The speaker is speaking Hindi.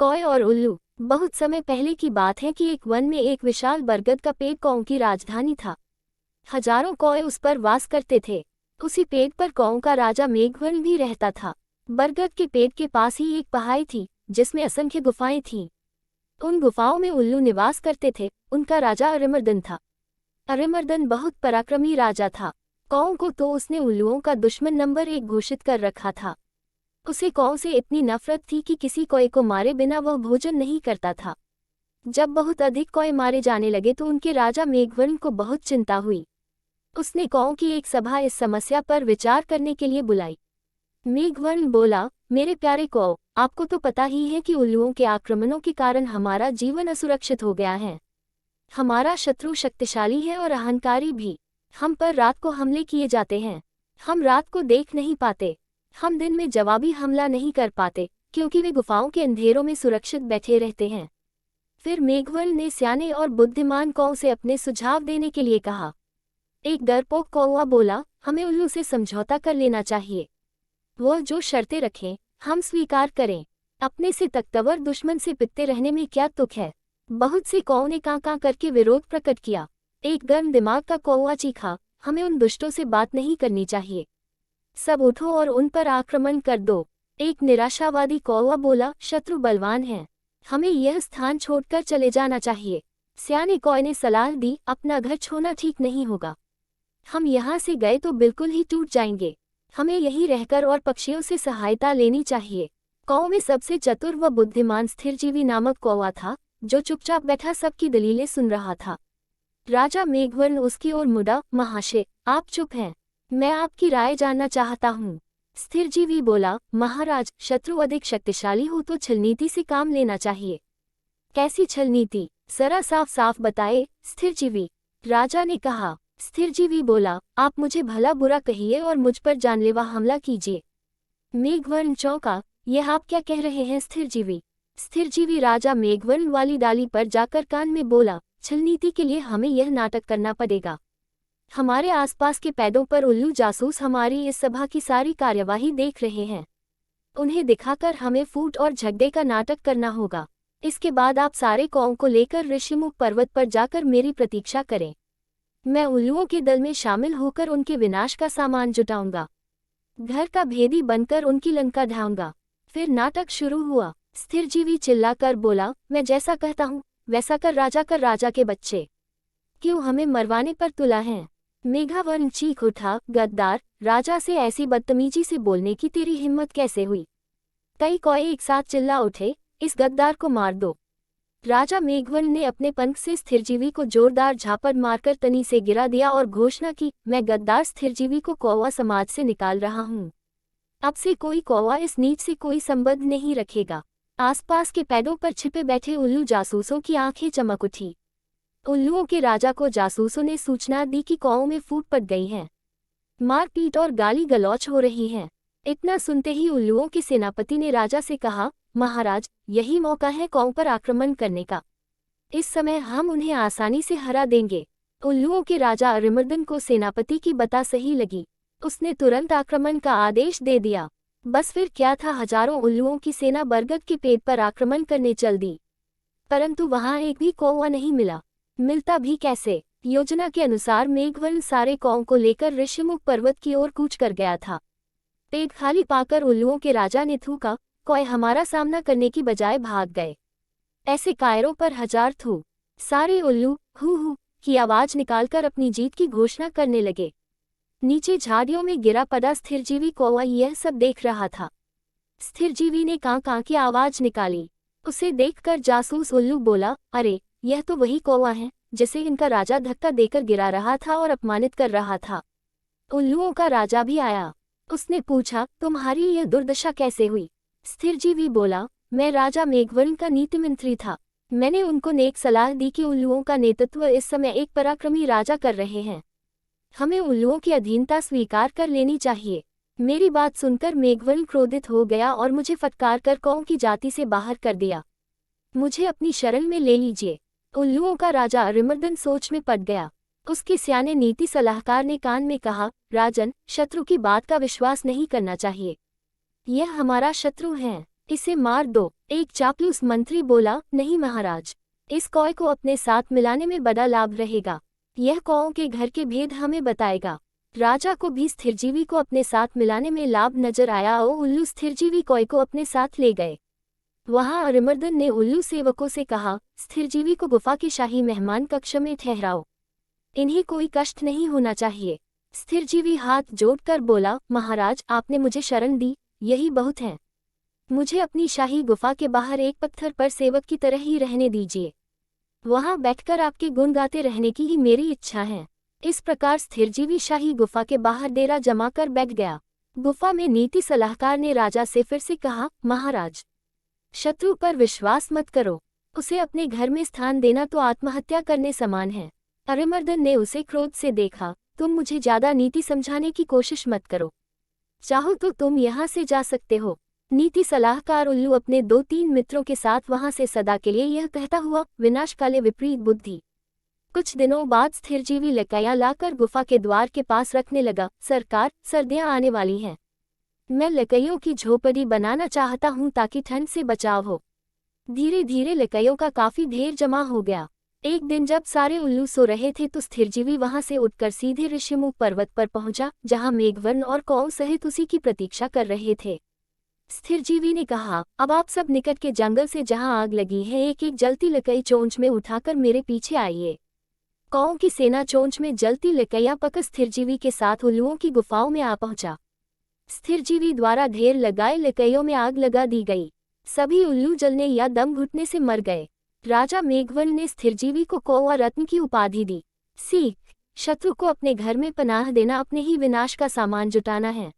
कौए और उल्लू। बहुत समय पहले की बात है कि एक वन में एक विशाल बरगद का पेड़ कौओं की राजधानी था। हजारों कौए उस पर वास करते थे। उसी पेड़ पर कौओं का राजा मेघवर्ण भी रहता था। बरगद के पेड़ के पास ही एक पहाड़ी थी जिसमें असंख्य गुफाएं थीं। उन गुफाओं में उल्लू निवास करते थे। उनका राजा अरिमर्दन था। अरिमर्दन बहुत पराक्रमी राजा था। कौओं को तो उसने उल्लुओं का दुश्मन नंबर 1 घोषित कर रखा था। उसे कौओं से इतनी नफरत थी कि किसी कौए को मारे बिना वह भोजन नहीं करता था। जब बहुत अधिक कौए मारे जाने लगे तो उनके राजा मेघवर्ण को बहुत चिंता हुई। उसने कौओं की एक सभा इस समस्या पर विचार करने के लिए बुलाई। मेघवर्ण बोला, मेरे प्यारे कौओं, आपको तो पता ही है कि उल्लुओं के आक्रमणों के कारण हमारा जीवन असुरक्षित हो गया है। हमारा शत्रु शक्तिशाली है और अहंकारी भी। हम पर रात को हमले किए जाते हैं। हम रात को देख नहीं पाते। हम दिन में जवाबी हमला नहीं कर पाते क्योंकि वे गुफाओं के अंधेरों में सुरक्षित बैठे रहते हैं। फिर मेघवर्ण ने सियाने और बुद्धिमान कौओं से अपने सुझाव देने के लिए कहा। एक डरपोक कौवा बोला, हमें उल्लू से समझौता कर लेना चाहिए। वह जो शर्तें रखें हम स्वीकार करें। अपने से तख्तवर दुश्मन से पिटते रहने में क्या तुक है। बहुत से कौओं ने कां कां करके विरोध प्रकट किया। एक गर्म दिमाग का कौवा चीखा, हमें उन दुष्टों से बात नहीं करनी चाहिए। सब उठो और उन पर आक्रमण कर दो। एक निराशावादी कौवा बोला, शत्रु बलवान है, हमें यह स्थान छोड़कर चले जाना चाहिए। सियाने कौए ने सलाह दी, अपना घर छोड़ना ठीक नहीं होगा। हम यहाँ से गए तो बिल्कुल ही टूट जाएंगे। हमें यहीं रहकर और पक्षियों से सहायता लेनी चाहिए। कौओं में सबसे चतुर व बुद्धिमान स्थिरजीवी नामक कौवा था जो चुपचाप बैठा सबकी दलीलें सुन रहा था। राजा मेघवर्ण उसकी ओर मुड़ा, महाशय, आप चुप हैं, मैं आपकी राय जानना चाहता हूँ। स्थिरजीवी बोला, महाराज, शत्रु अधिक शक्तिशाली हो तो छलनीति से काम लेना चाहिए। कैसी छलनीति, जरा साफ साफ बताए, स्थिरजीवी। राजा ने कहा। स्थिरजीवी बोला, आप मुझे भला बुरा कहिए और मुझ पर जानलेवा हमला कीजिए। मेघवर्ण चौंका, यह आप क्या कह रहे हैं स्थिरजीवी। स्थिरजीवी राजा मेघवर्ण वाली डाली पर जाकर कान में बोला, छलनीति के लिए हमें यह नाटक करना पड़ेगा। हमारे आसपास के पैदों पर उल्लू जासूस हमारी इस सभा की सारी कार्यवाही देख रहे हैं। उन्हें दिखाकर हमें फूट और झगड़े का नाटक करना होगा। इसके बाद आप सारे कौओं को लेकर ऋषिमुख पर्वत पर जाकर मेरी प्रतीक्षा करें। मैं उल्लुओं के दल में शामिल होकर उनके विनाश का सामान जुटाऊंगा। घर का भेदी बनकर उनकी लंका ढाऊंगा। फिर नाटक शुरू हुआ। स्थिरजीवी चिल्लाकर बोला, मैं जैसा कहता हूँ वैसा कर राजा के बच्चे, क्यों हमें मरवाने पर तुला है। मेघवर्ण चीख उठा, गद्दार, राजा से ऐसी बदतमीजी से बोलने की तेरी हिम्मत कैसे हुई। कई कौए एक साथ चिल्ला उठे, इस गद्दार को मार दो। राजा मेघवर्ण ने अपने पंख से स्थिरजीवी को जोरदार झापड़ मारकर तनी से गिरा दिया और घोषणा की, मैं गद्दार स्थिरजीवी को कौवा समाज से निकाल रहा हूँ। अब से कोई कौवा इस नीच से कोई संबंध नहीं रखेगा। आसपास के पैदों पर छिपे बैठे उल्लू जासूसों की आंखें चमक उठी। उल्लुओं के राजा को जासूसों ने सूचना दी कि कौओं में फूट पड़ गई है। मारपीट और गाली गलौच हो रही है। इतना सुनते ही उल्लुओं के सेनापति ने राजा से कहा, महाराज, यही मौका है कौओं पर आक्रमण करने का। इस समय हम उन्हें आसानी से हरा देंगे। उल्लुओं के राजा अरिमर्दन को सेनापति की बता सही लगी। उसने तुरंत आक्रमण का आदेश दे दिया। बस फिर क्या था, हजारों उल्लुओं की सेना बरगद के पेड़ पर आक्रमण करने चल दी। परंतु वहां एक भी कौवा नहीं मिला। मिलता भी कैसे। योजना के अनुसार मेघवर्ण सारे कौओं को लेकर ऋषिमुख पर्वत की ओर कूच कर गया था। पेट खाली पाकर उल्लुओं के राजा ने थूका, कौए हमारा सामना करने की बजाय भाग गए। ऐसे कायरों पर हजार थू। सारे उल्लू हू हू की आवाज निकालकर अपनी जीत की घोषणा करने लगे। नीचे झाड़ियों में गिरा पड़ा स्थिरजीवी कौवा यह सब देख रहा था। स्थिरजीवी ने कां कां की आवाज निकाली। उसे देखकर जासूस उल्लू बोला, अरे, यह तो वही कौवा है जिसे इनका राजा धक्का देकर गिरा रहा था और अपमानित कर रहा था। उल्लुओं का राजा भी आया। उसने पूछा, तुम्हारी यह दुर्दशा कैसे हुई। स्थिरजीवी बोला, मैं राजा मेघवर्ण का नीति मंत्री था। मैंने उनको नेक सलाह दी कि उल्लुओं का नेतृत्व इस समय एक पराक्रमी राजा कर रहे हैं। हमें उल्लुओं की अधीनता स्वीकार कर लेनी चाहिए। मेरी बात सुनकर मेघवर्ण क्रोधित हो गया और मुझे फटकार कर कौओं की जाति से बाहर कर दिया। मुझे अपनी शरण में ले लीजिए। उल्लुओं का राजा अरिमर्दन सोच में पड़ गया। उसके सियाने नीति सलाहकार ने कान में कहा, राजन, शत्रु की बात का विश्वास नहीं करना चाहिए। यह हमारा शत्रु है। इसे मार दो। एक चापलूस मंत्री बोला, नहीं महाराज, इस कौए को अपने साथ मिलाने में बड़ा लाभ रहेगा। यह कौओं के घर के भेद हमें बताएगा। राजा को भी स्थिरजीवी को अपने साथ मिलाने में लाभ नजर आया और उल्लू स्थिरजीवी कौए को अपने साथ ले गए। वहां अरिमर्दन ने उल्लू सेवकों से कहा, स्थिरजीवी को गुफा के शाही मेहमान कक्ष में ठहराओ। इन्हें कोई कष्ट नहीं होना चाहिए। स्थिरजीवी हाथ जोड़कर बोला, महाराज, आपने मुझे शरण दी, यही बहुत है। मुझे अपनी शाही गुफा के बाहर एक पत्थर पर सेवक की तरह ही रहने दीजिए। वहां बैठकर आपके गुण गाते रहने की ही मेरी इच्छा है। इस प्रकार स्थिरजीवी शाही गुफा के बाहर डेरा जमाकर बैठ गया। गुफा में नीति सलाहकार ने राजा से फिर से कहा, महाराज, शत्रु पर विश्वास मत करो। उसे अपने घर में स्थान देना तो आत्महत्या करने समान है। अरिमर्दन ने उसे क्रोध से देखा, तुम मुझे ज्यादा नीति समझाने की कोशिश मत करो। चाहो तो तुम यहाँ से जा सकते हो। नीति सलाहकार उल्लू अपने 2-3 मित्रों के साथ वहां से सदा के लिए यह कहता हुआ विनाशकाले विपरीत बुद्धि। कुछ दिनों बाद स्थिरजीवी लकैया लाकर गुफा के द्वार के पास रखने लगा। सरकार, सर्दियां आने वाली हैं। मैं लकैयों की झोपड़ी बनाना चाहता हूं ताकि ठंड से बचाव हो। धीरे धीरे लकैयों का काफी ढेर जमा हो गया। एक दिन जब सारे उल्लू सो रहे थे तो स्थिरजीवी वहां से उठकर सीधे ऋषिमुख पर्वत पर पहुंचा, जहां मेघवर्ण और कौओं सहित उसी की प्रतीक्षा कर रहे थे। स्थिरजीवी ने कहा, अब आप सब निकट के जंगल से जहां आग लगी है एक एक जलती लकई चोंच में उठाकर मेरे पीछे आइए। कौओं की सेना चोंच में जलती लकैयां पकड़ स्थिरजीवी के साथ उल्लुओं की गुफाओं में आ पहुंचा। स्थिरजीवी द्वारा ढेर लगाए लकैयों में आग लगा दी गई। सभी उल्लू जलने या दम घुटने से मर गए। राजा मेघवर्ण ने स्थिरजीवी को कौआ रत्न की उपाधि दी। सीख, शत्रु को अपने घर में पनाह देना अपने ही विनाश का सामान जुटाना है।